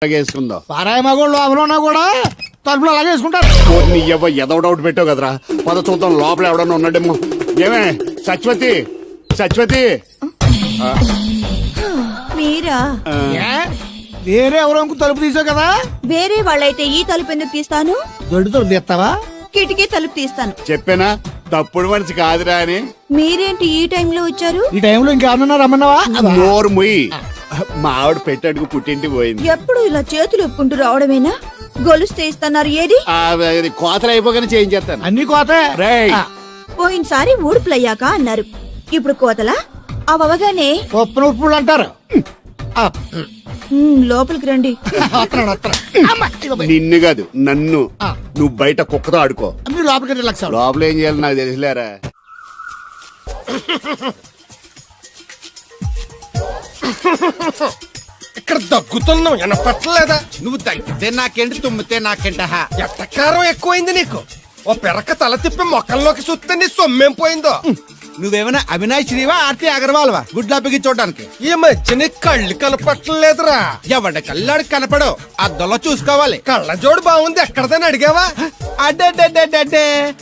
వేసుకుందాం. పారాయి మగోళ్ళు లోపల కూడా తలుపులు అలాగే వేసుకుంటారు. నీ ఎదో డౌట్ పెట్టావు కదరా. పద చూద్దాం లోపల ఎవడన్నా ఉన్నాడేమో. ఏమే సత్యవతి, సత్యవతి మీరా? వేరే ఎవరో తలుపు తీసావు కదా. వేరే వాళ్ళైతే ఈ తలుపు ఎందుకు తీస్తాను? దొడ్డు తలుపు తీస్తావా? కిటికీ తలుపు తీస్తాను. చెప్పానా తప్పుడు మనిషి కాదురా అని. మీరేంటి ఈ టైంలో వచ్చారు? ఈ టైంలో ఇంకేమన్నా రమ్మన్నావా? నోరు ముయ్యి. మా ఆవిడ పెట్టడుకు పుట్టింటి పోయింది. ఎప్పుడు ఇలా చేతులు ఒప్పుకుంటూ రావడమేనా? గొలుస్తే ఇస్తున్నారు ఏది? కోతలు అయిపోగానే చేయించేస్తాను. అన్ని కోతే. పోయినసారి ఊడుపులయ్యాక అన్నారు, ఇప్పుడు కోతలా? అవగానే పప్పు ఉప్పులు అంటారు. లోపలికి రండి. నిన్ను కాదు నన్ను. నువ్వు బయట కుక్కతో ఆడుకో. మీరు లోపలికి రిలాక్స్ అవ్వండి. లోపల ఏం చేయాలి నాకు తెలిసిలేరా. ఇక్కడ దగ్గుతున్నావు వినపట్టలేదా? నువ్వు తగ్గితే నాకేంటి, తుమ్మితే నాకేంట. ఎట్టకారం ఎక్కువైంది నీకు. ఓ పెరక తల తిప్పి మొక్కల్లోకి చూస్తే నీ సొమ్మేం పోయిందో. నువ్వేమైనా అవినాష్ శ్రీవా, ఆర్తి అగర్వాల్వా గుడ్లా పిగి చూడడానికి? ఈ మధ్య నీ కళ్ళు కనపట్టలేదురా. ఎవడ కళ్ళాడు కనపడవు, అద్దంలో చూసుకోవాలి. కళ్ళజోడు బాగుంది, ఎక్కడదని అడిగావా? అడ్డే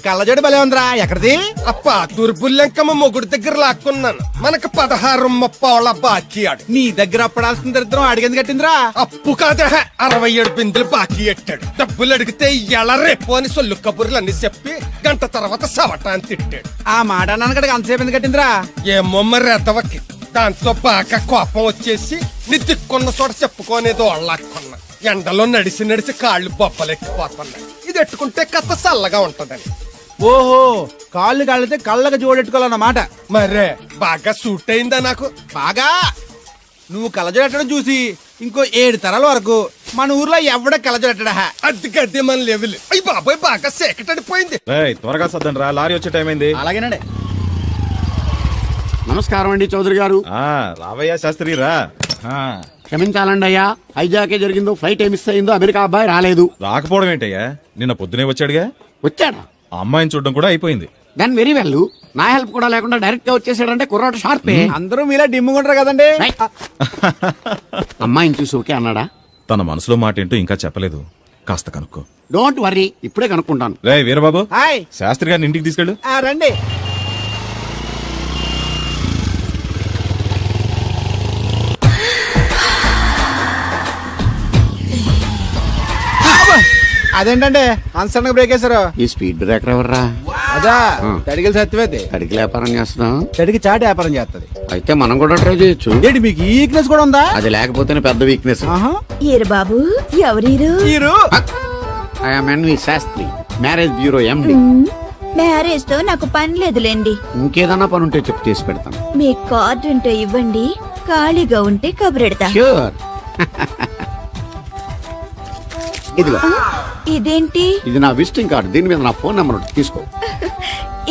కళ్ళజోడు భలే ఉందిరా. ఎక్కడిది? అప్ప తూర్పుల్లెంకమ్మ మొగుడు దగ్గర లాక్కున్నాను. మనకు 16 బాకీ ఆడు. నీ దగ్గర అప్పడాల్సిన దరిద్రం అడిగింది కట్టిందిరా. అప్పు కాదే 67 బిందులు బాకీ ఎట్టాడు. డబ్బులు అడిగితే ఎలా రేపు అని సొల్లు కబుర్లు అన్ని చెప్పి గంట తర్వాత సవటాన్ని తిట్టాడు. ఆ మాట అన్నాను అంతసేపు ఎందుకు కట్టిందిరా? ఏమో మరి ఎదవకి. దాంతో బాగా కోపం వచ్చేసి నీ దిక్కున్న చోట చెప్పుకోనేదో వాళ్ళకున్నా. ఎండలో నడిచి కాళ్ళు బొబ్బలెక్కిపోతున్నాయి. ఇది ఎట్టుకుంటే కథ చల్లగా ఉంటదని. ఓహో, కాళ్ళు కాళ్ళతే కళ్ళగా జోడెట్టుకోవాలన్నమాట. మరే బాగా సూట్ అయిందా నాకు? బాగా. నువ్వు కళ్ళజోడెట్టడం చూసి ఇంకో 7 తరాల వరకు మన ఊర్లో ఎవడ కళ్ళజోడెట్టడా. అది గడ్డి మన లెవెల్. అయ్యి బాబాయ్ బాగా సేకటడిపోయింది. త్వరగా సర్దండి రా, లారీ వచ్చే టైం అయింది. అలాగేనండి. నమస్కారం అండి చౌదరి గారు. రావయ్యా శాస్త్రి రా. క్షమించాలండి అయ్యా, హైజాకే జరిగిందో, ఫ్లైట్ ఏ మిస్ అయిందో, అమెరికా అబ్బాయి రాలేదు. రాకపోవడం ఏంటయ్యా, నిన్న పొద్దునే వచ్చాడుగా. వచ్చాడా? ఆ అమ్మాయిని చూడడం కూడా అయిపోయింది. దాని వెరీ వెల్. నా హెల్ప్ కూడా లేకుండా డైరెక్ట్ గా వచ్చేసాడంటే కుర్రాడు షార్పే. అందరూ మీలా డిమ్ముకుంటారు కదండి. అమ్మాయిని చూసి ఓకే అన్నాడా? తన మనసులో మాట ఏంటో ఇంకా చెప్పలేదు, కాస్త కనుక్కో. డోంట్ వర్రీ, ఇప్పుడే కనుక్కుంటాను. రే వీరబాబు, హాయ్. శాస్త్రి గారిని ఇంటికి తీసుకెళ్ళు. రండి. అదేంటంటే అన్సడన్ గా బ్రేక్ వేశారు? ఈ స్పీడ్ బ్రేకర్ ఎవర్రా? అదా తడిగిలి సత్యవేది. తడికి వ్యాపారం చేస్తున్నాం. తడికి చాటి వ్యాపారం చేస్తది. అయితే మనం కూడా ట్రై చేయొచ్చు. ఏంటి మీకు ఈ వీక్నెస్ కూడా ఉందా? అది లేకపోతేనే పెద్ద వీక్నెస్. ఈరు బాబు, ఎవరీరు? NV Sastry, marriage bureau MD. Marriage తో నాకు పని లేదులేండి. ఇంకేదన్నా పని ఉంటే చెప్పు, చేసి పెడతాను. మీ కార్డు ఉంటే ఇవ్వండి, ఖాళీగా ఉంటే కబురెడతా. ష్యూర్. ఇదిగో. ఇదేంటి? ఇది నా విజిటింగ్ కార్డు. దీని మీద నా ఫోన్ నెంబర్ ఉంటుంది, తీసుకో.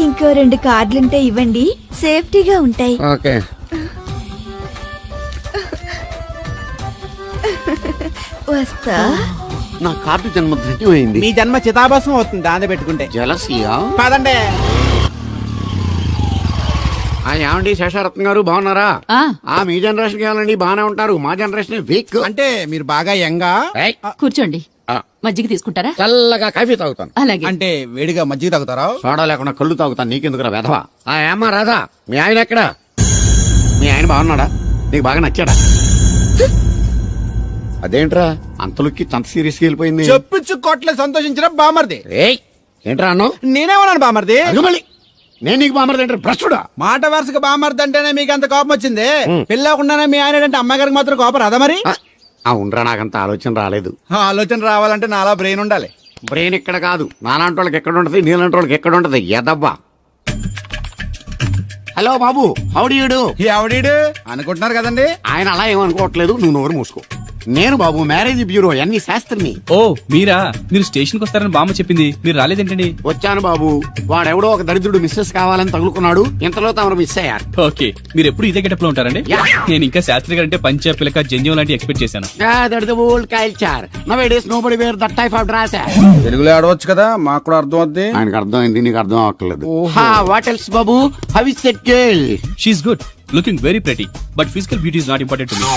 ఇంకో 2 కార్డులుంటే ఇవ్వండి, సేఫ్టీగా ఉంటాయి. ఓకే. వస్తా. నా కార్డు జన్మ ధన్యమైంది. మీ జన్మ చితాభాసం అవుతుంది దాన్ని పెట్టుకుంటే. జలసియా? పదండి. ఏమండి శేషారత్న గారు, బాగున్నారా? మీ జనరేషన్ కావాలండి, బాగానే ఉంటారు. మా జనరేషన్ వీక్. అంటే మీరు బాగా యంగా. కూర్చోండి, మజ్జిగ తీసుకుంటారా? చల్లగా కాఫీ తాగుతాను. అలాగే. అంటే వేడిగా మజ్జిగ తాగుతారా? సోడా లేకుండా కళ్ళు తాగుతాను. నీకెందుకురా వెధవా? ఏమ్మా రాధా, మీ ఆయన ఎక్కడా? మీ ఆయన బాగున్నాడా? నీకు బాగా నచ్చాడా? అదేంట్రా అంతలోకి అంత సీరియస్ గా వెళ్ళిపోయింది? చెప్పుచ్చు కొట్ల సంతోషించిన బామర్ది. ఏంట్రా అన్నావు? నేనేమన్నాను బామర్ది? మళ్ళీ నేను నీకు బామర్ది అంటే భ్రష్టుడా? మాట వరుసగా బామర్ది అంటేనే మీకు అంత కోపం వచ్చింది. పిల్లకుండానే మీ ఆయన అంటే అమ్మగారికి మాత్రం కోపం రాదా మరి? అవునరా, నాకంత ఆలోచన రాలేదు. ఆలోచన రావాలంటే నాలా బ్రెయిన్ ఉండాలి. బ్రెయిన్ ఇక్కడ కాదు, నాలాంటి వాళ్ళకి ఎక్కడ ఉంటది, నీలాంటి వాళ్ళకి ఎక్కడ ఉంటది. ఎదవ్వా. హలో బాబు, హౌడీ యూడు? ఎవడీడు అనుకుంటున్నారు కదండి. ఆయన అలా ఏమనుకోవట్లేదు, నువ్వు నోరు మూసుకో. నేను బాబు మ్యారేజ్ బ్యూరో ఎన్వి శాస్త్రిని. ఓ మీరా? మీరు స్టేషన్ కి వస్తారని బామ్మ చెప్పింది, మీరు రాలేదేంటండి? వచ్చాను బాబు. వాడెవడో ఒక దరిద్రుడు మిస్సెస్ కావాలని తగులుకున్నాడు, ఇంతలో తమరు మిస్ అయ్యారు. ఓకే, మీరు ఎప్పుడు ఇదే గెటప్ లో ఉంటారండి? నేను ఇంకా శాస్త్రి గారు అంటే పంచ పిలక జంజం లాంటి ఎక్స్పెక్ట్ చేశాను. తెలుగులో ఆడవచ్చు కదా, మాకు కూడా అర్థం అవుద్ది. ఆయనకు అర్థమైంది, నీకు అర్థం అవ్వట్లేదు. వాట్ ఎల్స్ బాబు? How is that girl? She is good, looking very pretty, but physical beauty is not important to me.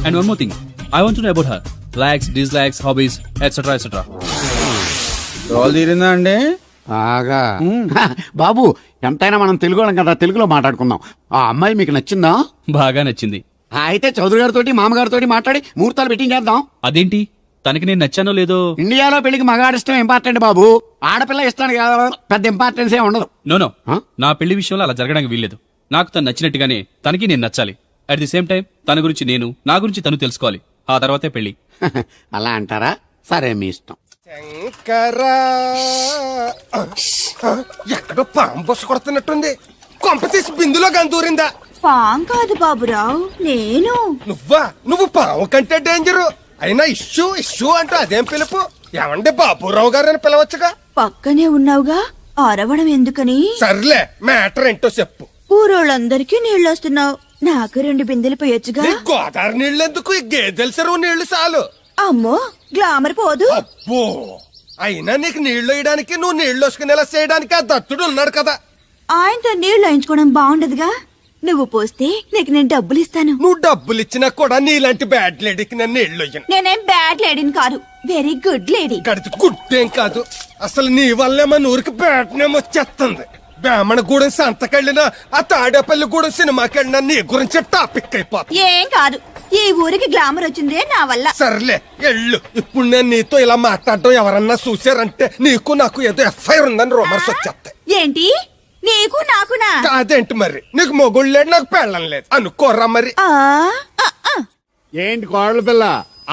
And one more thing I want to know about her likes dislikes hobbies etcetera etcetera. Role తీరిందా అండి? బాగా బాబు, ఎంతైనా మనం తెలుగు వాళ్ళం కదా, తెలుగులో మాట్లాడుకుందాం. ఆ అమ్మాయి మీకు నచ్చిందా? బాగా నచ్చింది. అయితే చౌదరి గారితో మామగారితో మాట్లాడి ముహూర్తాలు పెట్టింగ్ చేద్దాం. అదేంటి, తనకి నేను నచ్చానో లేదో? ఇండియాలో పెళ్లికి మగాడి ఇష్టం ఇంపార్టెంట్ బాబు, ఆడపిల్ల ఇష్టానికి పెద్ద ఇంపార్టెన్స్ ఏ ఉండదు. No Huh? నా పెళ్లి విషయంలో అలా జరగడానికి వీల్లేదు. నాకు తను నచ్చినట్టుగానే తనకి నేను నచ్చాలి. అట్ ది సేమ్ టైం తన గురించి నేను, నా గురించి తను తెలుసుకోవాలి. ఆ తర్వాతే పెళ్లి. అలా అంటారా? సరే, మీ ఇష్టం. శంకరా ఎక్కడో పాము బొస్సు కొడుతున్నట్టుంది. కొంప తీసి బిందులో గందూరిందా? పాం కాదు బాబురావు, నేను. నువ్వు పాము కంటే డేంజరు. అయినా ఇష్యూ అంటూ అదేం పిలుపు? ఏమండి బాబురావు గారు అని పిలవచ్చుగా. పక్కనే ఉన్నావుగా, అరవడం ఎందుకని? సర్లే, మ్యాటర్ ఏంటో చెప్పు. ఊరోళ్ళందరికీ నీళ్ళొస్తున్నావు, నాకు 2 బిందెలు పోయొచ్చుగా. నీ గోదావరి నీళ్ళు ఎందుకు? ఈ గేదెల చెరువు నీళ్లు చాలు. అమ్మో, గ్లామర్ పోదు. అబ్బో, అయినా నీకు నీళ్లు వేయడానికి, నువ్వు నీళ్లు వసుకునేలా చేయడానికి ఆ దత్తుడు ఉన్నాడు కదా. ఆయనతో నీళ్లు వేయించుకోవడం బాగుండదుగా. నువ్వు పోస్తే నీకు నేను డబ్బులు ఇస్తాను. నువ్వు డబ్బులు ఇచ్చినా కూడా నీలాంటి బ్యాడ్ లేడీకి నేను నీళ్లు వేయను. నేనేం బ్యాడ్ లేడీని కాదు, వెరీ గుడ్ లేడీ. కడితే గుడ్డేం కాదు. అసలు నీ వల్లే మన ఊరికి బ్యాట్నేం వచ్చేస్తుంది. బ్రాహ్మణగూడెం సంతకెళ్ళినా, ఆ తాడేపల్లిగూడెం సినిమాకెళ్ళినా నీ గురించి టాపిక్ అయిపోతుంది. ఏం కాదు, ఈ ఊరికి గ్లామర్ వచ్చిందే నా వల్ల. సర్లే, ఎళ్ళు. ఇప్పుడు నేను నీతో ఇలా మాట్లాడడం ఎవరన్నా చూసారంటే నీకు నాకు ఏదో ఎఫ్ఐఆర్ ఉందని రూమర్స్ వచ్చేస్తాయి. ఏంటి, నీకు నాకునా? అదేంటి మరి, నీకు మొగుడు లేడు, నాకు పెళ్ళం లేదు అనుకోరా మరి. ఆ, ఆ, ఆ. ఏంటి కోడల పిల్ల,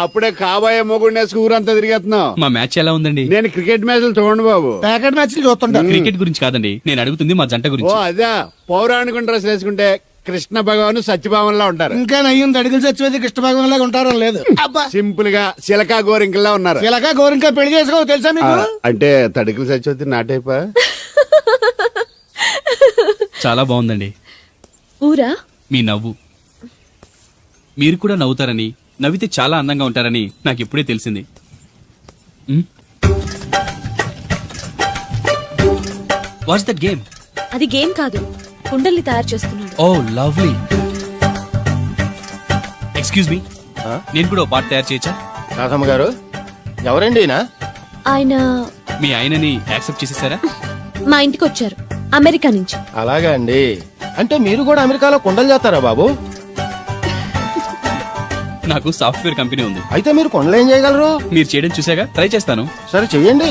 అప్పుడే కాబోయే మొగుడినేసి ఊరంతా తిరిగేస్తున్నావు? మా మ్యాచ్ ఎలా ఉందండి? నేను క్రికెట్ మ్యాచ్లు చూడండి బాబు. ప్యాకెట్ మ్యాచ్లు చూస్తుంటారు. క్రికెట్ గురించి కాదండి నేను అడుగుతుంది, మా జంట ఓ గురించి. అదే, పౌరాణిక డ్రెస్ వేసుకుంటే కృష్ణ భగవాన్ సత్యభావంలా ఉంటారు. ఇంకా నయ్యం తడికలు చచ్చిపోతే కృష్ణ భాగం లాగా ఉంటారో లేదు. అబ్బా, సింపుల్ గా చిలకా గోరింకల్లా ఉన్నారు. ఇలాగా గోరింకా పెళ్లి చేసుకో తెలుసా మీకు? అంటే తడికలు చచ్చిపోతే నాటైపా. చాలా బాగుందండి. ఊరా మీ నవ్వు. మీరు కూడా నవ్వుతారని, నవ్వితే చాలా అందంగా ఉంటారని నాకు ఇప్పుడే తెలిసింది. What's that game? అది గేమ్ కాదు, కుండల్ని తయారు చేస్తున్నాడు. Oh lovely. ఎక్స్క్యూజ్ మీ, నేను కూడా ఓ పాట తయారు చేయొచ్చా? రాధమ్మ గారు, ఎవరండి ఈయన? ఆయన మీ ఆయనని యాక్సెప్ట్ చేసేసారా? మా ఇంటికి వచ్చారు, అమెరికా నుంచి. అలాగా అండి. అంటే మీరు కూడా అమెరికాలో కుండలు చేస్తారా బాబు? నాకు సాఫ్ట్వేర్ కంపెనీ ఉంది. అయితే మీరు కుండలు ఏం చేయగలరు? మీరు చేయడం చూసాగా, ట్రై చేస్తాను. సరే చెయ్యండి.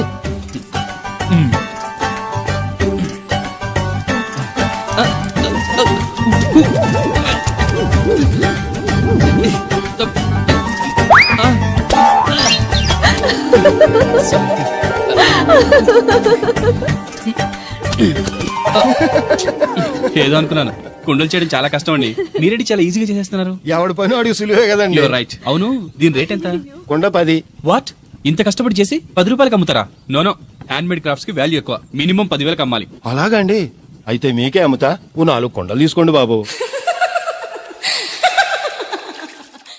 ఏదో అనుకున్నాను. కుండలు చేయడం చాలా కష్టం అండి, మీరేంటి చాలా ఈజీగా చేసేస్తున్నారు. ఎవడి పని వాడికి సులువే కదండి. You're right. అవును, దీని రేట్ ఎంత? కుండ 10. వాట్, ఇంత కష్టపడి చేసి 10 రూపాయలకి అమ్ముతారా? నోనో, హ్యాండ్ మేడ్ క్రాఫ్ట్స్ కి వాల్యూ ఎక్కువ. మినిమం 10,000కి అమ్మాలి. అలాగా అండి. అయితే మీకే అమ్ముతా. ఓ 4 కుండలు తీసుకోండి బాబు.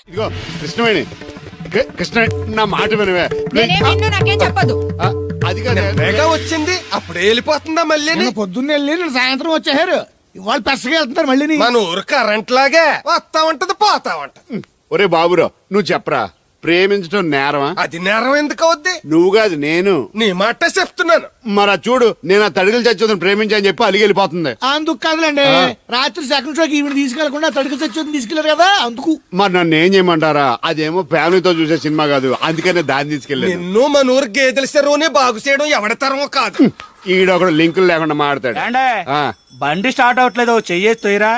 ఇదిగో కృష్ణవేణి, కృష్ణ నా మాట వినవే. నాకేం చెప్పదు. అది కాదు, వేగా వచ్చింది, అప్పుడే వెళ్ళిపోతుందా మళ్ళీ? నిన్న పొద్దున్న వెళ్ళి నిన్న సాయంత్రం వచ్చేసారు. ఇవాళ పెసగా వెళ్తున్నారు మళ్ళీ. మన ఊరు కరెంట్ లాగే వస్తా ఉంటది, పోతా ఉంటది. ఒరే బాబురావు, నువ్వు చెప్పరా, ప్రేమించడం నేరమా? అది నేరం ఎందుకు అవుద్ది? నువ్వు కాదు నేను. నీ మాట చెప్తున్నాను. మరి చూడు, నేను ఆ తడికలు చచ్చి ప్రేమించని చెప్పి అలిగి వెళ్ళిపోతుంది. అందుకు కాదులేండి, రాత్రి సెకండ్ షోకి ఈవిడ తీసుకెళ్లకుండా తడికి చచ్చి తీసుకెళ్లారు కదా అందుకు. మరి నన్ను ఏం చేయమంటారా? అదేమో ఫ్యామిలీతో చూసే సినిమా కాదు, అందుకనే దాన్ని తీసుకెళ్ళాను. నిన్ను మన ఊరు గేదెల చెరువుని బాగు చేయడం ఎవడి తరమో కాదు. ఈడొకడు లింకులు లేకుండా మాడతాడు. ఆ. బండి స్టార్ట్ అవట్లేదు, చెయ్యేస్తోయిరా.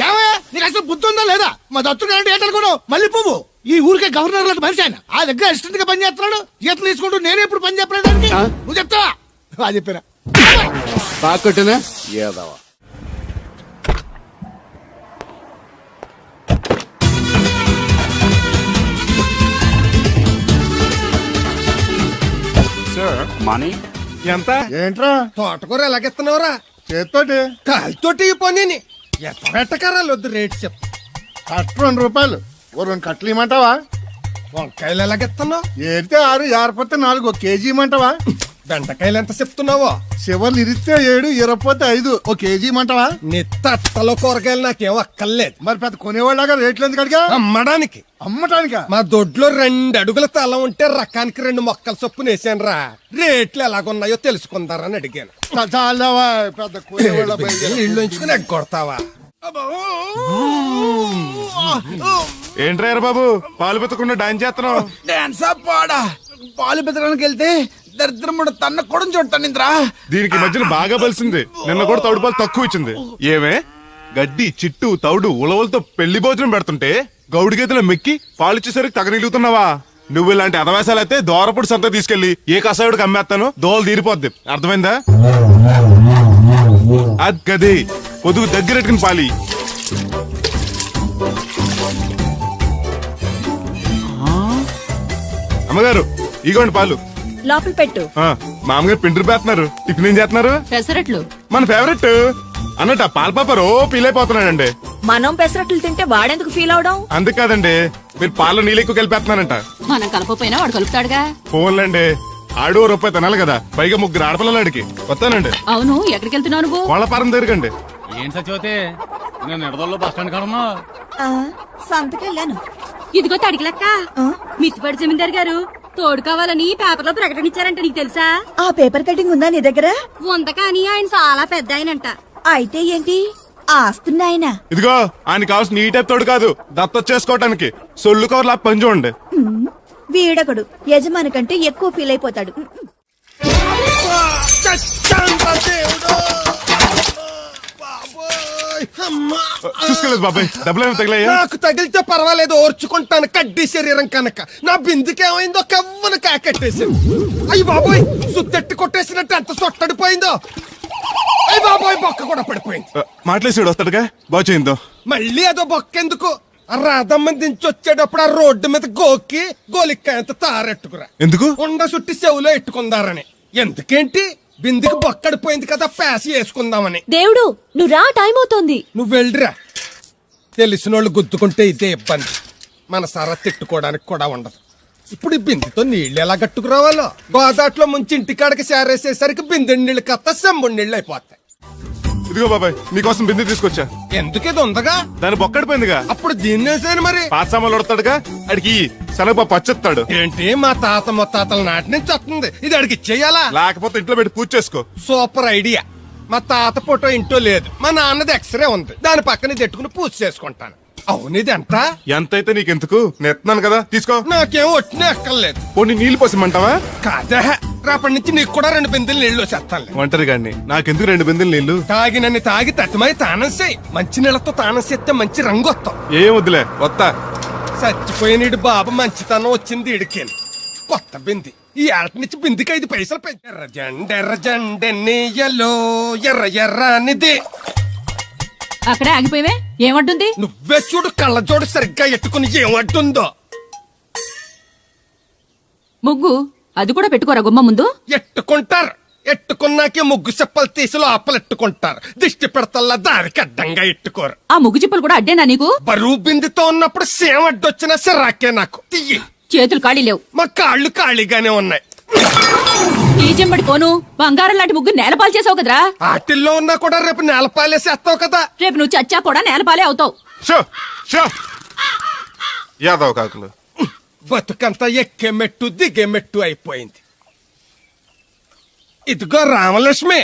ఏమయ్యా, నీకు అసలు బుద్ధి ఉందా లేదా? మా దత్తు గారు ఏంటనుకున్నావు? మళ్ళీ పువ్వు ఈ ఊరికే గవర్నర్ లాంటి మనిషి ఆయన. ఆ దగ్గర అసిస్టెంట్ గా పని చేస్తున్నాడు, జీతం తీసుకుంటూ నేనే ఇప్పుడు పని చెప్పలేదానికి. నువ్వు చెప్తావా? అది చెప్పినా బాగా కొట్టినా ఏదవా. మనీ ఎంత? ఏంట్రా తోటకూర ఎలాగెత్తున్నావురా? చేత్తోటి కాలితోటి ఈ పనిని ఎట్టకరాలు వద్దు, రేటు చెప్పు. కట్టు 2 రూపాయలు. ఓ 2 కట్టలు ఇమ్మంటావా? వంకాయలు ఎలాగెత్తున్నావు? ఏరితే 6, ఏరపోతే 4 కేజీ ఇమ్మంటావా? బెండకాయలు ఎంత చెప్తున్నావో? చివర్లు ఇరిస్తే 7, ఇరపోతే 5. ఓ కేజీ ఇమ్మంటావా? నీ తట్టలో కూరగాయలు నాకేం అక్కర్లేదు. మరి పెద్ద కొనేవాళ్ళగా రేట్లు ఎందుకు అడిగా? అమ్మడానికి. అమ్మటానికా? మా దొడ్లో 2 అడుగుల తల ఉంటే రకానికి 2 మొక్కల చొప్పున వేసాను రా. రేట్లు ఎలాగున్నాయో తెలుసుకుందారని అడిగాను. చాలావా పెద్ద కొనేవాళ్ళ ఇల్లు ఉంచుకుని ఎగ్గొడతావా? ఏంట్రా బాబు పాలు పెత్తకుండా డాన్స్ చేస్తున్నావు? డాన్సా పాడా? పాలు బెతడానికి వెళ్తే దరిద్రముడు తన్న కూడా చూడటాను ఇంద్రా. దీనికి మధ్యన బాగా బలిసింది. నిన్న కూడా తౌడు పాలు తక్కువ ఇచ్చింది. ఏమే గడ్డి చిట్టు తౌడు ఉలవలతో పెళ్లి భోజనం పెడుతుంటే గౌడి గేదెల మెక్కి పాలిచ్చేసరికి తగనిలుగుతున్నావా? నువ్వు ఇలాంటి అదవేశాలైతే దోరపుడు సంత తీసుకెళ్లి ఏ కసాయుడికి అమ్మేస్తాను, దోలు తీరిపోద్ది. అర్థమైందా? అది గది పొదుగు దగ్గరెట్టుకుని పాలి. అమ్మగారు ఇగోండి పాలు. లోపల పెట్టు. మామగారు పిండి పేస్తున్నారు. టిఫిన్ ఏం చేస్తున్నారు? పెసరట్లు. మన ఫేవరెట్ అన్నట్టు ఆ పాల పాప రో ఫీల్ అయిపోతున్నాడండి. మనం పెసరట్లు తింటే వాడెందుకు ఫీల్ అవడం? అందుకాదండి మీరు పాలలో నీళ్ళు ఎక్కువ కలిపేస్తున్నారంట. మనం కలపపోయినా వాడు కలుపుతాడుగా. ఫోన్లండి ఆడు రూపాయి తినాలి కదా, పైగా 3 ఆడపిల్లలు అడిగి వస్తానండి. అవును, ఎక్కడికి వెళ్తున్నావు నువ్వు? కోళ్ళపారం తిరగండి. ఏంటి సచివతే, నేను నిడదల్లో బస్ స్టాండ్ కాడన్నా. సంతకెళ్ళాను. ఇదిగో తడికిలక్క, మిత్తిపడి జమీందార్ గారు తోడు కావాలని పేపర్లో ప్రకటన ఇచ్చారంట. నీకు తెలుసా? ఆ పేపర్ కటింగ్ ఉందా నీ దగ్గర? ఉంద కానీ ఆయన చాలా పెద్ద ఆయనంట. అయితే ఏంటి ఆస్తున్నాయన? ఇదిగో ఆయన కావాల్సిన ఈ టైప్ తోడు కాదు, దత్త చేసుకోవటానికి సొల్లు కవర్లా పని చూడండి. వీడొకడు యజమాని కంటే ఎక్కువ ఫీల్ అయిపోతాడు. చూసుకోలేదు బాబాయ్, డబ్బులు ఏమి తగిలాయా? నాకు తగిలితే పర్వాలేదు, ఓర్చుకుంటాను. కడ్డీ శరీరం కనుక నా బిందుకేమైందో కవ్వను కాకెట్టేసింది. అయ్యి బాబోయ్, సుత్తెట్టి కొట్టేసినట్టు ఎంత సొట్టడిపోయిందో. అయ్యి బాబోయ్, బొక్క కూడా పడిపోయింది. మాట్లాడేసాడు వస్తాడుగా, బాగు చేయిందో. మళ్ళీ అదో బొక్క ఎందుకు? ఆ రాధమ్మ దించి వచ్చేటప్పుడు ఆ రోడ్డు మీద గోకి గోలిక్కాయంత తారెట్టుకురా. ఎందుకు? ఉండ చుట్టి చెవులో ఎట్టుకుందారని. ఎందుకేంటి? బిందికి బొక్కడిపోయింది కదా, పేసి వేసుకుందామని. దేవుడు నువ్వు రా, టైం అవుతోంది. నువ్వు వెళ్ళిరా. తెలిసినోళ్ళు గుద్దుకుంటే ఇదే ఇబ్బంది. మన సర తిట్టుకోవడానికి కూడా ఉండదు. ఇప్పుడు ఈ బిందెతో నీళ్ళు ఎలా కట్టుకురావాలో. గోదాట్లో ముంచి ఇంటికాడికి సేరేసేసరికి బిందె నీళ్ళు కత్త సెంబుడి నీళ్ళు అయిపోతాయి. ఇదిగో బాబాయ్, నీకోసం బిందె తీసుకొచ్చా. ఎందుకు ఇది ఉందగా? దాని బొక్కడిపోయిందిగా. అప్పుడు దీన్ని వేసాను మరి. పాత సామాన్లు వడతాడుగా, అడిగి శనగపప్పు పచ్చెత్తాడు. ఏంటి మా తాత ముత్తాతల నాటి నుంచి వస్తుంది, ఇది అడిగి ఇచ్చేయాలా? లేకపోతే ఇంట్లో పెట్టి పూజ చేసుకో. Super idea. మా తాత ఫోటో ఇంట్లో లేదు, మా నాన్నది ఎక్స్రే ఉంది, దాని పక్కన పెట్టుకుని పూజ చేసుకుంటాను. అవును, ఇది ఎంత? ఎంతైతే నీకెందుకు, నెత్తున్నాను కదా, తీసుకో. నాకేం వచ్చినా ఎక్కర్లేదు. పోనీ నీళ్లు పోసిమంటావా? కాదా, రేపటి నుంచి నీకు కూడా 2 బిందెలు నీళ్లు వచ్చేస్తాను. ఒంటరి గాడిని నాకెందుకు 2 బిందెలు నీళ్లు? తాగినన్ని తాగి తట్టుమై తానం చేయి. మంచి నీళ్ళతో తానం చేస్తే మంచి రంగు వస్తాం. ఏం వద్దులే, వస్తా. చచ్చిపోయినీడు బాబు మంచితనం వచ్చింది ఇడికేను. కొత్త బింది ఈ ఏట నుంచి బిందికి 5 పైసలు పెంచి. ఎర్రజెండెన్నీయలో ఎర్ర ఎర్రనిది. అక్కడే ఆగిపోయావే, ఏమంటుంది? నువ్వే చూడు, కళ్ళజోడు సరిగ్గా ఎట్టుకుని ఏమంటుందో. ముగ్గు అది కూడా పెట్టుకోరా గుమ్మ ముందు. ఎట్టుకుంటారు. ఎట్టుకున్నాకే ముగ్గు చెప్పలు తీసి లోపలెట్టుకుంటారు. దిష్టి పెడతల్లా దారికి అడ్డంగా ఎట్టుకోరు. ఆ ముగ్గు చిప్పలు కూడా అడ్డేనా నీకు? బరువు బిందుతో ఉన్నప్పుడు సేమ అడ్డొచ్చినా సిరాకే నాకు. తీయి. చేతులు ఖాళీ లేవు. మా కాళ్ళు ఖాళీగానే ఉన్నాయి. ఈ చెంబడి పోను బంగారం లాంటి ముగ్గు నేలపాలు చేసావు కదరా. ఆటిల్లో ఉన్నా కూడా రేపు నేలపాలేసేస్తావు కదా. రేపు నువ్వు చచ్చా కూడా నేలపాలే అవుతావు. షో షో యాదవ్ కాకులు. బతుకంతా ఎక్కే మెట్టు దిగే మెట్టు అయిపోయింది. ఇదిగో రామలక్ష్మి,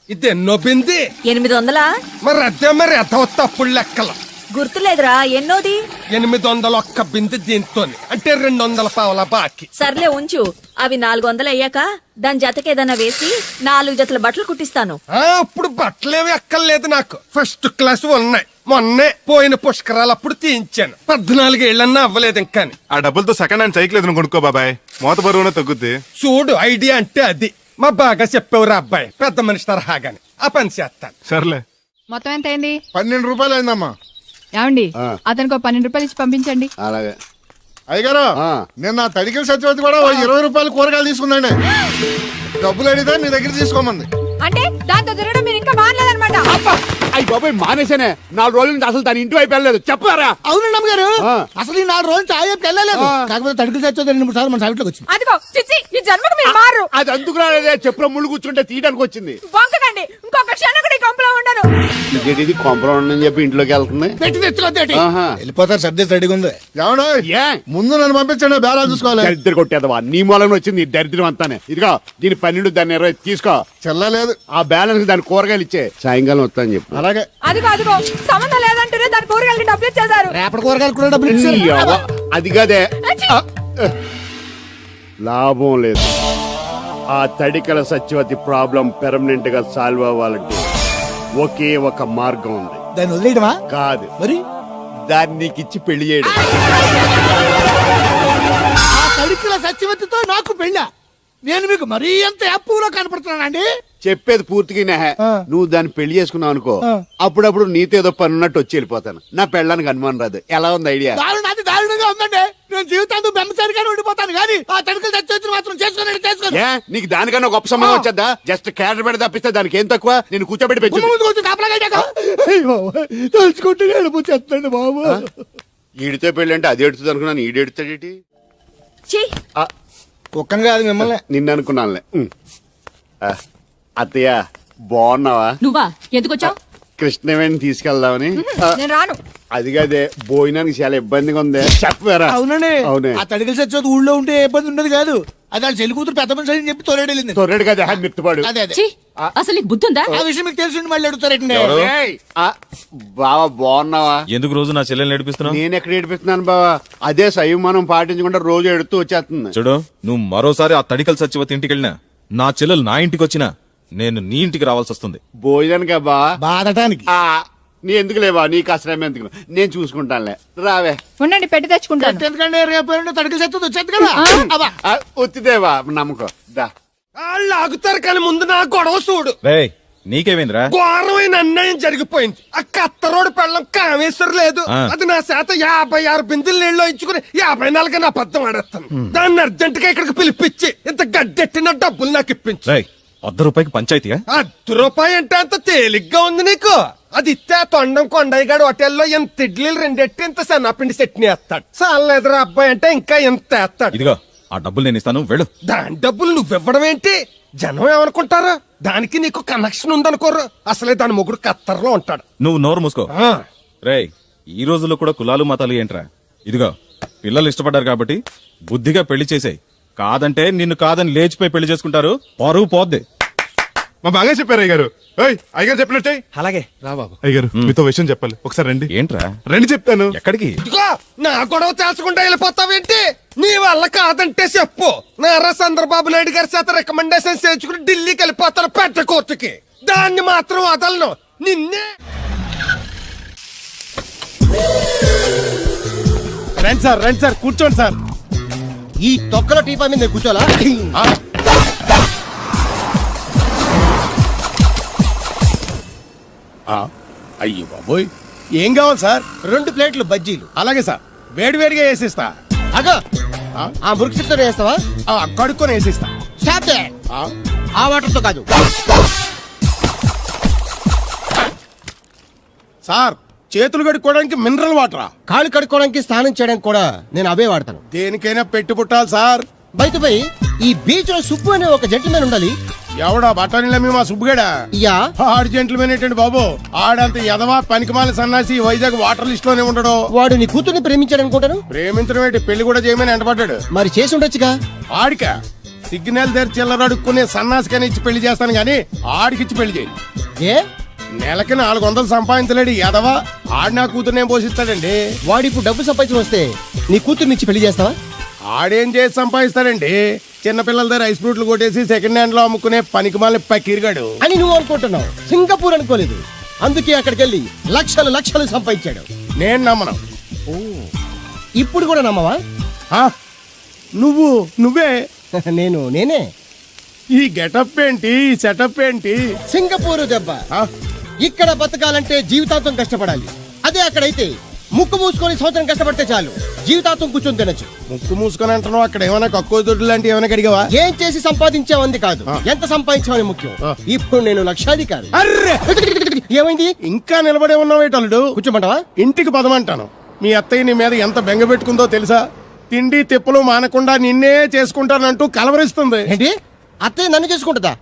ఇది ఎన్నో బింది? 800. మరి అదే మరి ఎదవ తప్పుడు లెక్కలు. గుర్తులేదురా, ఎన్నోది? 800 ఒక్క బింది దీంతో, అంటే 200 పావలా బాకీ. సర్లే ఉంచు, అవి 400 అయ్యాక దాని జతకేదన్నా వేసి 4 జతల బట్టలు కుట్టిస్తాను. ఇప్పుడు బట్టలేవి ఎక్కర్లేదు నాకు. ఫస్ట్ క్లాస్ ఉన్నాయి. మొన్నే పోయిన పుష్కరాలు అప్పుడు తీయించాను. 14 ఏళ్ళన్నా అవ్వలేదు ఇంకా. ఆ డబ్బులతో సెకండ్ హ్యాండ్ సైకిల్ ఎదురు కొనుక్కో బాబాయ్, మోత బరువునే తగ్గుద్ది. చూడు, ఐడియా అంటే అది. మా బాగా చెప్పేవారు అబ్బాయి, పెద్ద మనిషి తరహాగాని. ఆ పని చేస్తాను. సర్లే. మొత్తం ఎంత అయింది? 12 రూపాయలు అయిందమ్మా. ఏమండి, అతనికి 12 రూపాయలు ఇచ్చి పంపించండి. అలాగే అయ్యగారు, నిన్న తడికిల సత్యవతి కూడా 20 రూపాయలు కూరగాయలు తీసుకుందండి. డబ్బులు అడిగితే నీ దగ్గర తీసుకోమంది. అంటే దాంతో తిరగడం మీరు ఇంకా మారలేదన్నమాట. అయ్యి బాబాయ్ మానేశానే 4 రోజుల నుంచి అసలు తన ఇంటి వైపు వెళ్ళలేదు చెప్పారా? అవునండి అమ్మగారు ఆ. అసలు ఈ 4 రోజులు తాయపు వెళ్ళలేదు ఆ. కాకపోతే తడుకులు చచ్చోది 2-3 సార్లు మన సైట్లోకి వచ్చింది. అదిగో చిచ్చి ఈ జన్మకు మీరు మారు. అది అందుకు రాలేదే, చెప్పులో ముళ్ళు కూర్చుంటే తీయడానికి వచ్చింది. బొంకకండి ఇంకొక క్షణం కూడా ఈ కొంపలో ఉండను. ఇది కొంపలో ఉండని చెప్పి ఇంట్లోకి వెళ్తుంది. పెట్టి తెచ్చుకోద్దేటి ఆహా. వెళ్ళిపోతారు సర్దేసి రెడీగా ఉంది. ఏమన్నా ఏ ముందు నన్ను పంపించండి బేరాలు చూసుకోవాలి. దరిద్ర కొట్టేదవా నీ మూలంలో వచ్చింది ఈ దరిద్రం అంతానే. ఇదిగో దీని 12 దాన్ని 20 తీసుకో. చెల్లలేదు. ఆ బ్యాలెన్స్ దాని కూరగాయలు ఇచ్చే సాయంకాలం వస్తా అని చెప్పు. అలాగే అదిగో సంబంధం లేదంటూనే దాని కూరగాయలకి డబ్బులు ఇచ్చేశారు. రేపటి కూరగాయలు కూడా డబ్బులు ఈ ఇచ్చారు. అవ్వ, అది కదే అచ్చి. లాభం లేదు. ఆ తడికల సత్యవతి ప్రాబ్లం పెర్మనెంట్ గా సాల్వ్ అవ్వాలంటే ఒకే ఒక మార్గం ఉంది. దాన్ని వదిలేయడమా కాదు, మరి దాన్ని నీకిచ్చి పెళ్లి చేయడం. ఆ తడికిల సత్యవతితో నాకు పెళ్ళా? నేను మీకు మరీ ఎంత యాప్లో కనపడుతున్నానండి? చెప్పేది పూర్తిగా నెహ. ఆ. నువ్వు దాన్ని పెళ్లి చేసుకున్నావు అనుకో, ఆ. అప్పుడప్పుడు నీతో ఏదో పని ఉన్నట్టు వచ్చి వెళ్ళిపోతాను. నా పెళ్ళానికి అనుమానం రాదు. ఎలా ఉంది ఐడియా? అది దారుణంగా ఉందండి. నేను జీవితాంతం బెమ్మసారిగానే ఉండిపోతాను కానీ ఆ తడికలు సత్యవతిని మాత్రం చేసుకోండి. ఏ నీకు దానికన్నా గొప్ప సమయం వచ్చేద్దా? జస్ట్ క్యారెట్ పెడితే తప్పిస్తే దానికి ఏం తక్కువ? నేను కూర్చోబెట్టి పెంచు. ముందు కొంచెం కాపలాగా తలుచుకుంటే ఏడిపోతుంది బాబు. ఈడితో పెళ్లి అంటే అది ఎడుతుంది అనుకున్నాను, ఈడు ఎడుతాడేటి? ఛీ, కుక్కం కాదు మిమ్మల్ని. నిన్ను అనుకున్నానులే. అత్తయ్య బాగున్నావా? నువ్వా ఎందుకొచ్చావు? కృష్ణవేణి తీసుకెళ్దామని. నేను రాను. అది కాదే, భోజనానికి చాలా ఇబ్బందిగా ఉంది. చెప్పారా? అవునండి. అవునే. ఆ తడికలు సత్యవతి ఊళ్ళో ఉంటే ఏ ఇబ్బంది ఉండదు కాదు. అది వాళ్ళ చెల్లి కూతురు పెద్ద మనిషి అని చెప్పి తోలేడెళ్ళింది. తొర్రెడు కదా మిత్తుపాడు. అదే అదే ఛీ, అసలు నీకు బుద్ధి ఉందా? ఆ విషయం మీకు తెలిసి మళ్ళీ అడుగుతారండి. ఏయ్, బావా బాగున్నావా? ఎందుకు రోజు నా చెల్లెల్ని నడిపిస్తున్నావు? నేను ఎక్కడ ఏడిపిస్తున్నాను బావా? అదే సంయమనం పాటించకుండా రోజు ఎడుతూ వచ్చేస్తుంది. చూడు, నువ్వు మరోసారి ఆ తడికల సత్యవతి ఇంటికి వెళ్ళినా, నా చెల్లెలు నా ఇంటికి వచ్చినా నేను నీ ఇంటికి రావాల్సి వస్తుంది. భోజనానికి బావా? బాధటానికి. నీ ఎందుకు లేవా? నీకు అసలు ఎందుకు? నేను చూసుకుంటానులే, రావే. ఉండండి పెట్టి తెచ్చుకుంటాను. ఎందుకంటే రేపు తడికలు సత్యవతి వచ్చేది కదా. అబ్బా. వచ్చిదేవా నమ్మకం. దా వాళ్ళు ఆగుతారు కానీ ముందు నా గొడవ చూడు. రేయ్, నీకేమైందిరా? ఘోరమైన అన్యాయం జరిగిపోయింది. ఆ కత్తరోడు పెళ్ళం కామేశ్వరం లేదు. ఆ. అది నా చేత 56 బిందులు నీళ్ళు ఇచ్చుకుని 54 నా అబద్ధం ఆడేస్తాను. దాన్ని అర్జెంట్ గా ఇక్కడికి పిలిపించి ఇంత గడ్డెట్టిన డబ్బులు నాకు ఇప్పించు. రేయ్, ₹100 పంచాయతీయా? ₹1 అంటే అంత తేలిగ్గా ఉంది నీకు? అది ఇస్తే ఆ తొండం కొండయ్యగాడు హోటల్లో ఎంత ఇడ్లీలు 2 ఎట్టి ఇంత సన్నపిండి చట్నీ వేస్తాడు. చాలా ఎదురు అబ్బాయి అంటే ఇంకా ఎంత వేస్తాడు. ఇదిగో ఆ డబ్బులు నేను ఇస్తాను, వెళ్ళు. దాని డబ్బులు నువ్వివ్వడం ఏంటి? జనం ఏమనుకుంటారు? దానికి నీకు కనెక్షన్ ఉందనుకోరు. అసలే దాని మొగుడు కత్తర్లో ఉంటాడు. నువ్వు నోరు మూసుకో. ఆ. రేయ్, ఈ రోజుల్లో కూడా కులాలు మతాలు ఏంట్రా? ఇదిగో పిల్లలు ఇష్టపడ్డారు కాబట్టి బుద్ధిగా పెళ్లి చేసేయ్. కాదంటే నిన్ను కాదని లేచిపోయి పెళ్లి చేసుకుంటారు, పరువు పోద్ది. మా బాగా చెప్పారు అయ్యగారు. అయ్యగారు చెప్పినట్టే. అలాగే అయ్యగారు మీతో విషయం చెప్పాలి, ఒకసారి రండి. ఏంట్రా? రండి చెప్తాను. ఎక్కడికి? ఇదిగో నా గొడవ తేల్చకుండా వెళ్ళిపోతావేంటి? నీ వల్ల కాదంటే చెప్పు. నారా చంద్రబాబు నాయుడు గారి చేత రికమెండేషన్ చేయించుకుని ఢిల్లీకి వెళ్ళిపోతాను పెద్ద కోర్టుకి. దాన్ని మాత్రం వదలను. నిన్నే రండి సార్ కూర్చోండి సార్. ఈ తొక్కలో టీపా మీద కూర్చోలా? అయ్యి బాబోయ్, ఏం కావాలి సార్? 2 ప్లేట్లు బజ్జీలు. అలాగే సార్, వేడివేడిగా వేసిస్తా. అగో ఆ మురికితో వేస్తావా? కడుక్కొని వేసిస్తా. స్టాప్ దే. ఆ వాటర్ తో కాదు సార్, చేతులు కడుక్కోవడానికి మినరల్ వాటరా? కాళ్ళు కడుక్కోవడానికి స్నానం చేయడానికి కూడా నేను అవే వాడతాను. దేనికైనా పెట్టి పుట్టాలి సార్. బయటపై ఈ బీచ్ లో సుబ్బు అనే ఒక జెంటిల్మెన్ ఉండాలి. ఎవడా బఠానీల మీ మా సుబ్బుగడా? యా. ఆడు జెంట్లమెన్ ఏంటండి బాబు? ఆడంత ఎదవా పనికిమాల సన్నాసి వైజాగ్ వాటర్ లిస్ట్ లోనే ఉండడు. వాడు నీ కూతుర్ని ప్రేమించాడు అనుకుంటాను. ప్రేమించడం ఏంటి, పెళ్లి కూడా చేయమని ఎంటపడ్డాడు. మరి చేసి ఉండొచ్చుగా. ఆడిక సిగ్నల్ దగ్గర చిల్లర అడుక్కునే సన్నాసికని ఇచ్చి పెళ్లి చేస్తాను గానీ ఆడికిచ్చి పెళ్లి చేయి. ఏ నెలకి 400 సంపాదించలేడు ఎదవా. ఆడి నా కూతుర్నేం పోషిస్తాడండి? వాడు ఇప్పుడు డబ్బు సంపాదించి వస్తే నీ కూతుర్ని ఇచ్చి పెళ్లి చేస్తావా? ఆడేం చేసి సంపాదిస్తాడండి? చిన్నపిల్లల దగ్గర ఐస్ ఫ్రూట్లు కొట్టేసి సెకండ్ హ్యాండ్ లో అమ్ముకునే పనికిమాల పకీర్గాడు అని నువ్వు అనుకుంటున్నావు. సింగపూర్ అనుకోలేదు. అందుకే అక్కడికి వెళ్ళి లక్షలు సంపాదించాడు. నేను నమ్మను. ఇప్పుడు కూడా నమ్మవా? ఆ? నువ్వే నేనే. ఈ గెటప్ ఏంటి, ఈ సెటప్ ఏంటి? సింగపూరు దెబ్బ. ఆ? ఇక్కడ బతకాలంటే జీవితాంతం కష్టపడాలి. అదే అక్కడైతే ముక్కు మూసుకొని సంవత్సరం కష్టపడితే చాలు, జీవితాంతం కూర్చొని తినచ్చు. ముక్కు మూసుకొని అంటున్నావు. అక్కడ ఏమైనా కక్కువ దొడ్డు లాంటి ఏమైనా కడిగావా? ఏం చేసి సంపాదించావంది కాదు, ఎంత సంపాదించావని ముఖ్యం. ఇప్పుడు నేను లక్షాధికారి. అర్రే ఏమైంది? ఇంకా నిలబడే ఉన్నావేటల్లుడు? కూర్చోమంటావా? ఇంటికి పదమంటాను. మీ అత్తయ్య నీ మీద ఎంత బెంగ పెట్టుకుందో తెలుసా? తిండి తిప్పలు మానకుండా నిన్నే చేసుకుంటానంటూ కలవరిస్తుంది. ఏంటి? అత్తయ్య నన్ను చేసుకుంటుందా?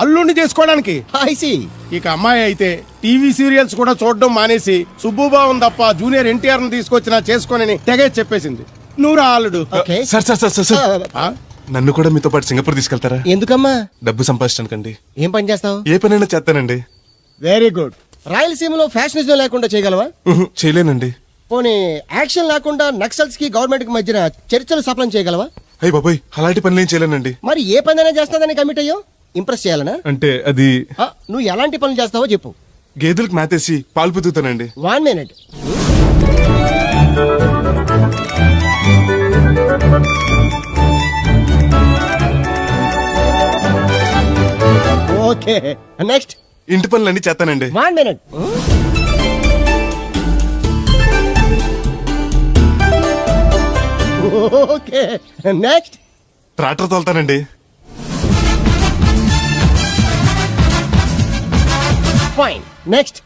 అల్లుణ్ణి చేసుకోవడానికి. ఐసి. ఇక అమ్మాయి అయితే టీవీ సీరియల్స్ కూడా చూడడం మానేసి సుబ్బుబాబు తప్ప జూనియర్ ఎన్టీఆర్ ని తీసుకొచ్చినా చేసుకోనని తెగే చెప్పేసింది. నువ్వు రా అల్లుడు. ఓకే. సార్ నన్ను కూడా మీతో పాటు సింగపూర్ తీసుకెళ్తారా? ఎందుకమ్మా? డబ్బు సంపాదించడానికండి. ఏం పని చేస్తావు? ఏ పనైనా చేస్తానండి. Very good. రాయలసీమలో ఫ్యాషనిజం లేకుండా చేయగలవా? చేయలేనండి. పోనీ యాక్షన్ లేకుండా నక్సల్స్ కి గవర్నమెంట్ కి మధ్యన చర్చలు సఫలం చేయగలవా? అయ్యి బాబాయ్, అలాంటి పనులు ఏం చేయలేనండి. మరి ఏ పనైనా చేస్తాదని కమిట్ అయ్యో? ఇంప్రెస్ చేయాలనా? అంటే అది నువ్వు ఎలాంటి పనులు చేస్తావో చెప్పు. గేదెలకు మేతేసి పాలు పుతుకుతానండి. 1 minute. Okay, next. ఇంటి పనులన్నీ చేస్తానండి. 1 minute. Okay, next. ట్రాక్టర్ తోలుతానండి. Fine, next.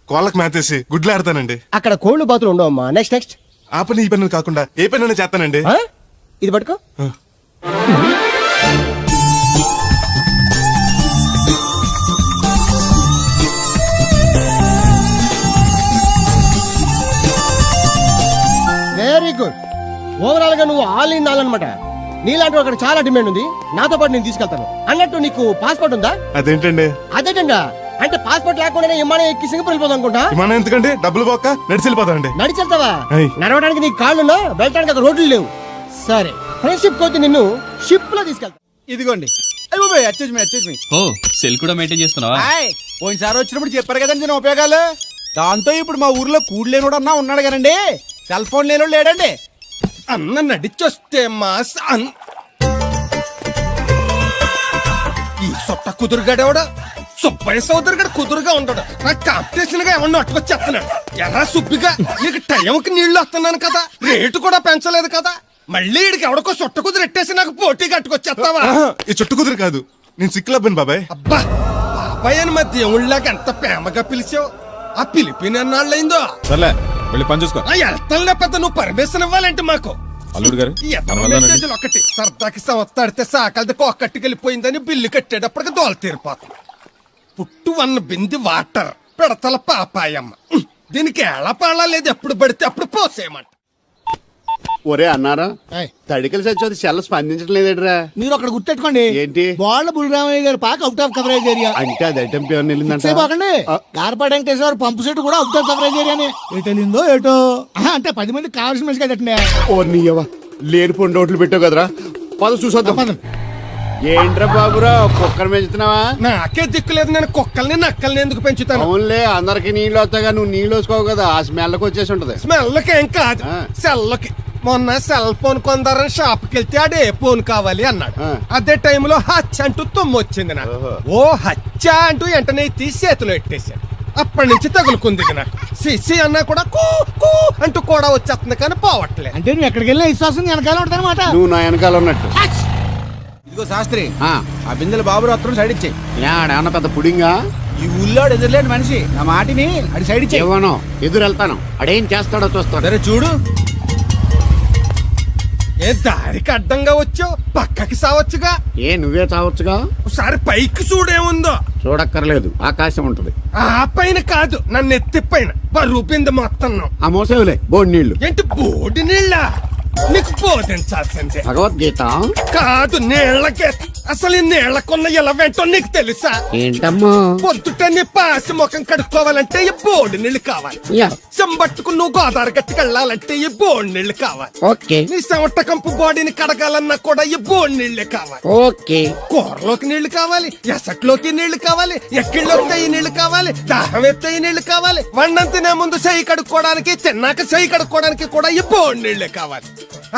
కోళ్ళకు మేతేసి గుడ్లు ఆడతానండి. అక్కడ కోళ్ళు బాతులు ఉండవమ్మా. Next next. ఆ పని ఈ పని కాకుండా ఏ పనైనా చేస్తానండి. ఇది పట్టుకో. Very good. ఓవరాల్ గా నువ్వు ఆల్ ఇన్ ఆల్ అనమాట. నీలాంటి అక్కడ చాలా డిమాండ్ ఉంది. నాతో పాటు నేను తీసుకెళ్తాను. అన్నట్టు నీకు పాస్పోర్ట్ ఉందా? అదేంటండి? అదేటండా అంటే పాస్పోర్ట్ లేకుండానే విమానం ఎక్కి సింగపూర్ వెళ్ళిపోదాం అనుకుంటా. విమానం ఎందుకండి? డబ్బులు పోక నడిచి వెళ్ళిపోతానండి. నడిచి వెళ్తావా? అయ్. నడవడానికి నీకు కాళ్ళున్నా, వెళ్ళడానికి అక్కడ రోడ్లు లేవు. సరే, ఫ్రెండ్షిప్ కొద్ది నిన్ను షిప్ లో తీసుకెళ్తా. ఇదిగోండి. ఓ సెల్ కూడా మెయింటైన్ చేస్తున్నావా? పోయినసారి వచ్చినప్పుడు చెప్పారు కదండి నేను ఉపయోగాలు. దాంతో ఇప్పుడు మా ఊర్లో కూడలేనోడు అన్నా ఉన్నాడు కదండి. సెల్ ఫోన్ లేనోడు లేడండి. అన్న నడిచొస్తే మాస్ ఈ సొట్ట కుదురుగాడేవాడు సుబ్బయ్య సోదరు గడు కుదురుగా ఉండడు. నాకు కాంపిటీషన్ గా ఏమన్నా అట్టుకొచ్చేస్తున్నాడు. ఎర్రా సుబ్బిగా, నీకు టైంకి నీళ్లు వస్తున్నాను కదా, రేటు కూడా పెంచలేదు కదా, మళ్ళీ ఇడికి ఎవడికో సొట్ట కుదురు ఎట్టేసి నాకు పోటీ కట్టుకొచ్చేస్తావా? ఈ చుట్టు కుదురు కాదు, నేను సిక్కులబ్బాను బాబాయ్. అబ్బా, బాబాయ్ అని మా దేవుళ్ళకి ఎంత ప్రేమగా పిలిచావు. ఆ పిలిపిన ఎన్నాళ్ళైందో. సర్లే, వెళ్ళి పని చూసుకో. వెళ్తానులే పెద్ద, నువ్వు పర్మిషన్ ఇవ్వాలంటే మాకు. అల్లుడు గారు, ఈ ఎత్తనాలు మెసేజ్లు ఒకటి సరదాకి సంవత్సరాడితే సాకలది కొక్కట్టుకెళ్ళిపోయిందని బిల్లు కట్టేటప్పటికి దోల తీరిపోతుంది. పుట్టు 1 బింది వాటర్ పిడతల పాపాయమ్మ. దీనికి ఎలా పాడా లేదు, ఎప్పుడు పడితే అప్పుడు పోసేయమంట. ఒరే అన్నారా, తడికలు చచ్చి సెల్ స్పందించడం లేదట్రా. మీరు అక్కడ గుర్తెట్టుకోండి. ఏంటి? బాళ్ళ బుల్రామయ్య గారి పాక అవుట్ ఆఫ్ కవరేజ్ ఏరియా. అంటే అది ఐటమ్ పేరు వెళ్ళిందంటే బాగండి. గార్పాడు వెంకటేశ్వర పంపు సెట్ కూడా అవుట్ ఆఫ్ కవరేజ్ ఏరియానే. ఎటు వెళ్ళిందో ఏటో. అంటే 10 మంది కావాల్సిన మనిషి కదండి. ఓ నీయవ్వ, లేని పొండి ఓట్లు పెట్టావు కదరా. పద చూసొద్దాం. ఏంట్రా బాబురా, కుక్కర్ పెంచుతున్నావా? నాకే దిక్కులేదు, నేను కుక్కల్ని నక్కల్ని ఎందుకు పెంచుతాను? అవునులే, అందరికి నీళ్ళు వస్తాగా, నువ్వు నీళ్ళు వేసుకోవు కదా, ఆ స్మెల్కి వచ్చేసి ఉంటది. స్మెల్కి ఏం కాదు, సెల్కి. మొన్న సెల్ ఫోన్ కొందరని షాప్కి వెళ్తే అడే ఫోన్ కావాలి అన్నాడు. అదే టైంలో హచ్చ అంటూ తుమ్మొచ్చింది నాకు. ఓ హచ్చ అంటూ వెంటనే తీసి చేతిలో ఎట్టేశాను. అప్పటి నుంచి తగులుకుంది నాకు. సిసి అన్నా కూడా కూ కూ అంటూ కూడా వచ్చేస్తుంది కానీ పోవట్లేదు. అంటే నువ్వు ఎక్కడికి వెళ్ళినా విశ్వాసం వెనకాల ఉంటానమాట. నువ్వు నా వెనకాల ఉన్నట్టు. ఇదిగో శాస్త్రి, ఆ బిందెలు బాబు అత్తరు సైడ్ ఇచ్చేయి. ఏమన్నా పెద్ద పుడింగా? ఈ ఊళ్ళో ఎదురులేని మనిషి, నా మాటిని అది సైడ్ ఇచ్చేయి. ఇవ్వను, ఎదురు వెళ్తాను, అడేం చేస్తాడో చూస్తాడు. సరే చూడు. ఏ దారికి అడ్డంగా వచ్చావు, పక్కకి సావచ్చుగా. ఏ నువ్వే చావచ్చుగా. ఒకసారి పైకి చూడేముందో. చూడక్కర్లేదు, ఆకాశం ఉంటది. ఆ పైన కాదు, నన్ను ఎత్తి పైన రూపింది మొత్తం. ఆ మోసేవులే బోడి నీళ్లు. ఏంటి బోడి నీళ్ళ? నీకు బోధించాల్సిందే. భగవద్గీత కాదు, నీళ్ళకే. అసలు ఈ నీళ్ళకున్న ఇలా వెంటో నీకు తెలుసా? ఏంటమ్మా? పొద్దుట నీ పాసి ముఖం కడుక్కోవాలంటే ఈ బోడి నీళ్లు కావాలి. చెంబట్టుకు నువ్వు గోదావరి గట్టుకు వెళ్ళాలంటే ఈ బోడి నీళ్లు కావాలి. ఓకే. నీ చెమట కంపు బాడీని కడగాలన్నా కూడా ఈ బోడి నీళ్లే కావాలి. ఓకే. కూరలోకి నీళ్లు కావాలి, ఎసట్లోకి నీళ్లు కావాలి, ఎక్కిళ్ళొకి నీళ్లు కావాలి, దాహం ఎత్తే నీళ్లు కావాలి. వండం తినే ముందు చెయ్యి కడుక్కోవడానికి, తిన్నాక చెయ్యి కడుక్కోవడానికి కూడా ఈ బోడి నీళ్లే కావాలి.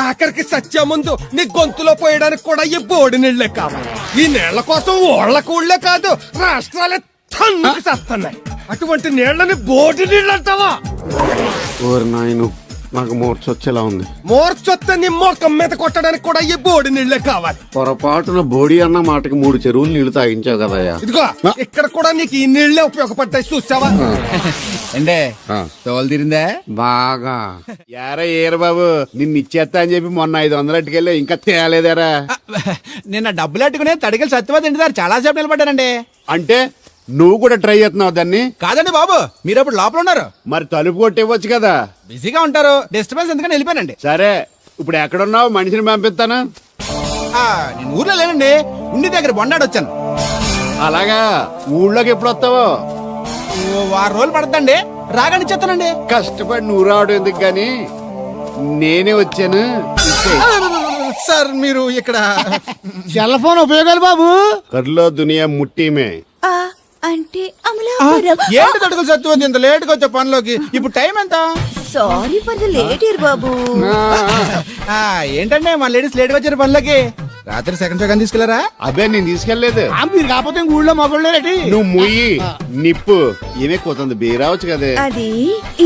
ఆఖరికి సత్య ముందు నీ గొంతులో పోయడానికి కూడా ఈ బోడి నీళ్లే కావాలి. ఈ నీళ్ల కోసం ఓళ్లకు ఊళ్ళే కాదు, రాష్ట్రాలే తన్నుకు చేస్తున్నాయి. అటువంటి నీళ్లని బోడి నీళ్ళు అంటావా? ఓరి నాయను, నాకు మూర్చొచ్చేలా ఉంది. మోర్చొత్తే నీ మొఖం మీద కొట్టడానికి కూడా ఈ బోడి నీళ్లే కావాలి. పొరపాటున బోడి అన్న మాటకి 3 చెరువులు నీళ్లు తాగించావు కదయ్యా. ఇదిగో ఇక్కడ కూడా నీకు ఈ నీళ్లే ఉపయోగపడ్డాయి చూసావా? అంటే తోలు తీరిందా? బాగా యారా ఏరు బాబు, నిన్ను ఇచ్చేస్తా అని చెప్పి మొన్న 500 అట్టుకెళ్ళి ఇంకా తేలేదారా? నిన్న డబ్బులు అట్టుకునే తడికలు సత్యవతి ఇంటి దగ్గర చాలా సేపు నిలబడ్డానండి. అంటే నువ్వు కూడా ట్రై చేస్తున్నావు దాన్ని? కాదండి బాబు, మీరు అప్పుడు లోపల ఉన్నారు. మరి తలుపు కొట్టివ్వచ్చు కదా. బిజీగా ఉంటారు, డిస్టర్బెన్స్ ఎందుకని వెళ్ళిపోయానండి. సరే ఇప్పుడు ఎక్కడున్నావు? మనిషిని పంపిస్తాను. నేను ఊర్లో లేనండి, ఉండి దగ్గర బొండాడు వచ్చాను. అలాగా, ఊళ్ళోకి ఎప్పుడు వస్తావో? 6 రోజులు పడద్దండి, రాగానే చెప్తానండి. కష్టపడి నువ్వు రావడం ఎందుకు గాని నేనే వచ్చాను. సార్ మీరు ఇక్కడ సెల్ ఫోన్ ఉపయోగాలు బాబు. కర్లో దునియా ముట్టిమే అంటే ఏంటి తడుకులు సత్యవతి ఇంత లేట్ గా వచ్చే పనిలోకి? ఇప్పుడు టైం ఎంత? Sorry for the late year బాబు. ఏంటంటే మా లేడీస్ లేట్ గా వచ్చారు పనిలోకి. రాత్రి సెకండ్ షోగా తీసుకెళ్లారా? అబ్బే నేను తీసుకెళ్లేదు. మీరు కాకపోతే ఊళ్ళో మగోళ్ళేటి. నువ్వు ముయ్యి నిప్పు ఏమే కోతుంది బీరావచ్చు కదే. అది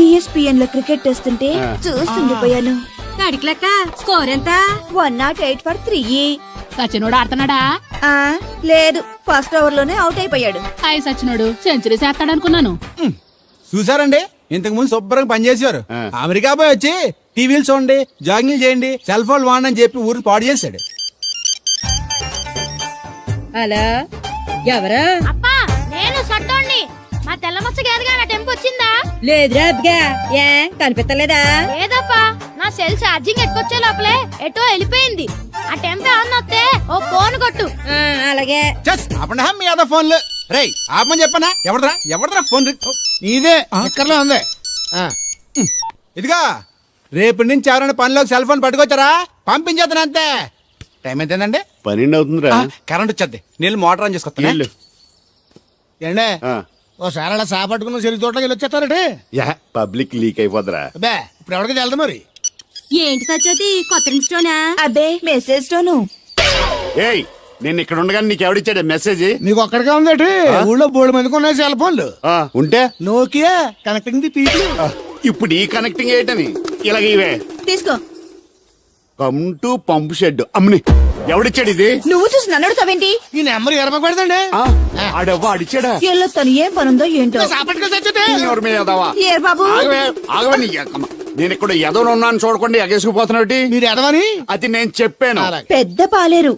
ESPN లో క్రికెట్ వస్తుంటే చూస్తుండిపోయాను. తడికలక్క స్కోర్ ఎంత? 108 for 3. సచినోడు ఆడుతున్నాడా? లేదు, ఫస్ట్ ఓవర్ లోనే అవుట్ అయిపోయాడు. హాయ్ సచినోడు సెంచరీ చేస్తాడనుకున్నాను. చూసారండి, ఇంతకు ముందు శుభ్రంగా పనిచేసేవారు. అమెరికా పోయి వచ్చి టీవీలు చూడండి, జాగింగ్ చేయండి, సెల్ ఫోన్ వాడండి అని చెప్పి ఊరు పాడు చేశాడు. అలా ఎవరా? అప్పా నేను సట్టోణ్ణి. మా తెల్ల మచ్చ గేదగా నా టెంపు వచ్చిందా? లేదురా అబ్బగా, ఏ కనిపెత్తలేదా? లేదప్పా, నా సెల్ ఛార్జింగ్ ఎట్టుకొచ్చే లోపలే ఎటో వెళ్ళిపోయింది. ఆ టెంపు ఏమన్నా వస్తే ఓ ఫోన్ కొట్టు. అలాగే. అప్పుడు మీ అదో ఫోన్లు రేయ్ ఆపమని చెప్పనా? ఎవడరా ఫోన్? ఇదే ఎక్కర్లో ఉంది. ఇదిగా రేపటి నుంచి ఎవరైనా పనిలోకి సెల్ ఫోన్ పట్టుకొచ్చారా పంపించేద్దాను అంతే. టైం ఎంతేందండి? 12 అవుతుందిరా. కరెంట్ వచ్చేది, నీళ్ళు మోటార్ ఆన్ చేసుకొస్తా. ఏండే ఆ. ఓసారి అలా సాపట్టుకున్న చెరుకు తోటలోకి వెళ్ళి వచ్చేస్తారటే. యా పబ్లిక్ లీక్ అయిపోద్రా. అబ్బే ఇప్పుడు ఎవరికి వెళ్దాం మరి. ఏంటి సత్యవతి కొత్త ఇన్స్టోనా? అబ్బే మెసేజ్ తోను. ఏయ్ నేను ఇక్కడ ఉండగానే నీకు ఎవడిచ్చాడే మెసేజ్? నీకు ఒక్కడిగా ఉందేటి? ఊళ్ళో 3 మందికి ఉన్నాయి సెల్ ఫోన్లు. ఉంటే నోకియా కనెక్టింగ్ ది పీపుల్. ఇప్పుడు ఈ కనెక్టింగ్ ఏంటని ఇలాగ ఇవే తీసుకో. Come to pump shed. అమ్మని ఎవడిచ్చాడు ఇది? నువ్వు చూసి నన్ను అడుగుతావేంటి? ఈ నెంబర్ ఎరపకూడదండి. ఆడవ్వ అడిచాడా? ఎల్లో తను ఏం పనుందో ఏంటో. ఎవరి మీద ఎదవా? ఏ బాబు ఆగవే నీ ఎక్కమ్మ. నేను ఇక్కడ ఎదవను ఉన్నాను చూడకుండా ఎగేసుకుపోతున్నాడు. మీరు ఎదవని అది నేను చెప్పాను. పెద్ద పాలేరు.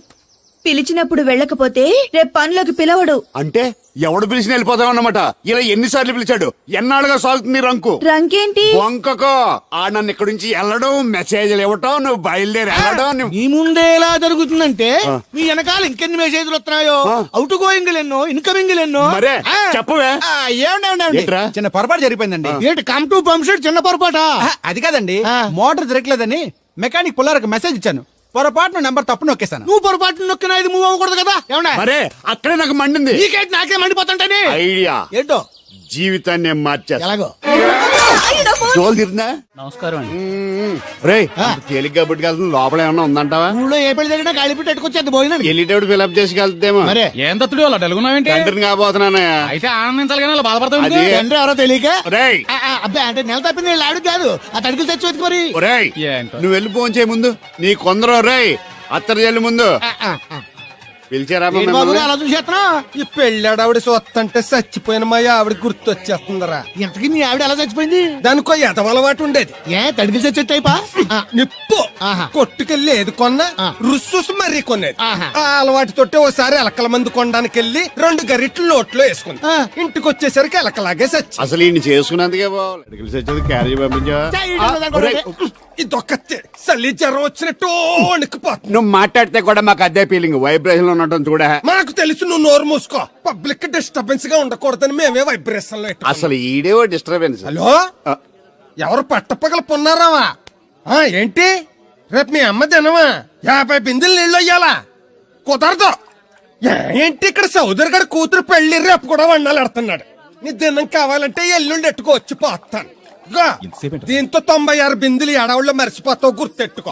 పిలిచినప్పుడు వెళ్ళకపోతే రేపు పనిలోకి పిలవడు. అంటే ఎవడు పిలిచిన వెళ్ళిపోతావు అన్నమాట. ఇలా ఎన్నిసార్లు పిలిచాడు? ఎన్నాళ్ళుగా సాగుతుంది రంకు. రంకేంటి? వంకకో ఆ నన్ను ఇక్కడ నుంచి వెళ్ళడం, మెసేజ్లు ఇవ్వటం, నువ్వు బయలుదేరి వెళ్ళడం. మీ ముందే ఎలా జరుగుతుందంటే మీ వెనకాల ఇంకెన్ని మెసేజ్లు వస్తున్నాయో. అవుట్ గోయింగ్ ఎన్నో, ఇన్కమింగ్ ఎన్నో. మరే చెప్పవే. ఏంటా చిన్న పొరపాటు జరిగిపోయిందండి. ఏంటి కమ్ టు పంప్ షెడ్ చిన్న పొరపాట? అది కాదండి, మోటార్ తిరగలేదని మెకానిక్ పుల్లారకు మెసేజ్ ఇచ్చాను. పొరపాటున నెంబర్ తప్పు నొక్కేశాను. నువ్వు పొరపాటు నొక్కినా ఇది మూవ్ అవ్వకూడదు కదా. ఏమన్నా మరే అక్కడే నాకు మండింది. నీకేంటి నాకే మండిపోతుంటానే. ఐడియా ఏంటో జీవితాన్ని మార్చేస్తా. ఎలాగో జోలు తిరిగిందా? నమస్కారం అండి. రే తేలిగ్గా పుట్టుకెళ్తుంది. లోపల ఏమన్నా ఉందంటావా? ఊళ్ళో ఏ పెళ్లి జరిగినా కాలిపెట్టి ఎట్టుకొచ్చేది భోజనం. వెళ్ళేటప్పుడు ఫిలప్ చేసి వెళ్తేమో. మరే ఏం తత్తుడు అలా తెలుగున్నావేంటి? తండ్రిని కాబోతున్నానయ్యా. అయితే ఆనందించాలి కానీ అలా బాధపడతావు. అది తండ్రి ఎవరో తెలియక. రేయ్ అబ్బాయి అంటే నెల తప్పింది ఆవిడ కాదు, ఆ తడికి తెచ్చి వెతుకు మరి. రేయ్ నువ్వు వెళ్ళి ఫోన్ చేయ ముందు. నీ కొందరు రేయ్ అత్తరు చెల్లి ముందు పిలిచారా? అలా చూసేస్తున్నా. ఈ పెళ్ళాడావిడ సొత్తంటే చచ్చిపోయిన మా ఆవిడ గుర్తొచ్చేస్తుందరా. ఇంతకీ మీ ఆవిడ ఎలా చచ్చిపోయింది? దానికో ఎదవలవాటు ఉండేది. ఏ తడికి చచ్చే టైపా? నిప్పు కొట్టుకెళ్ళి ఏది కొన్నా రుస్సుస్ మరీ కొనేది. ఆ అలవాటు తోటే ఓసారి ఎలకల మందు కొనడానికి వెళ్ళి 2 గరిట్లు నోట్లో వేసుకుంది. ఇంటికి వచ్చేసరికి ఎలకలాగే చచ్చి. అసలు ఈయన చేసుకున్నందుకే చచ్చేది. క్యారేజ్ పంపించా. ఇదొక చలి జ్వరం వచ్చినట్టు వణికిపోతుంది. నువ్వు మాట్లాడితే కూడా మాకు అదే ఫీలింగ్. వైబ్రేషన్ ఉండటం చూడ. మాకు తెలుసు, నువ్వు నోరు మూసుకో. పబ్లిక్ డిస్టర్బెన్స్ గా ఉండకూడదని మేమే వైబ్రేషన్ లో. అసలు ఈడేవో డిస్టర్బెన్స్. హలో ఎవరు పట్టపగల పొన్నారావా? ఏంటి రేపు మీ అమ్మ తినవా? 50 బిందెలు నీళ్ళు అయ్యాలా? కుదరదు. ఏంటి ఇక్కడ సౌదరి గడ కూతురు పెళ్లి రేపు కూడా వండాలి ఎడుతున్నాడు. నీ దినం కావాలంటే ఎల్లుండి ఎట్టుకోవచ్చు పోతాను. దీంతో 96 బిందెలు ఎడవుల్లో మర్చిపోతావు, గుర్తెట్టుకో.